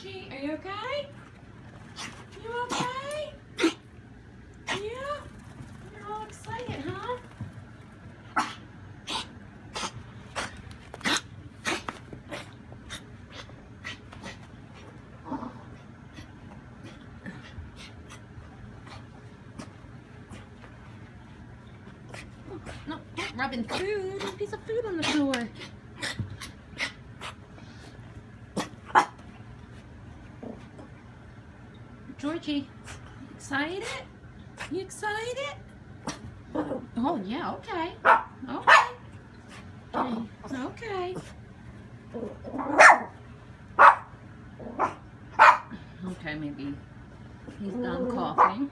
Georgie, are you okay? You okay? Yeah? You're all excited, huh? No, not rubbing food. A piece of food on the floor. Georgie, excited? You excited? Oh, yeah, okay. Okay. Okay. Okay, maybe he's done coughing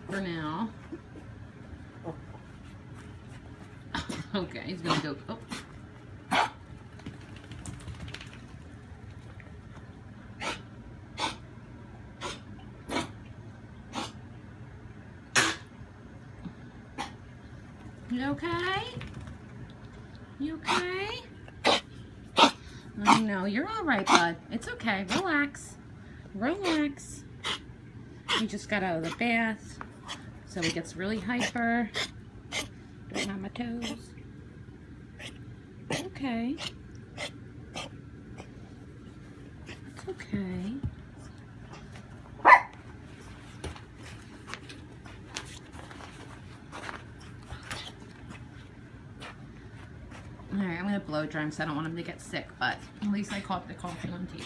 for now. Okay, he's gonna go. Oh. You okay? You okay? I know, you're all right, bud. It's okay. Relax. Relax. He just got out of the bath, so he gets really hyper. Going on my toes. Okay. It's okay. Alright, I'm going to blow dry him because I don't want him to get sick, but at least I caught the coughing on tape.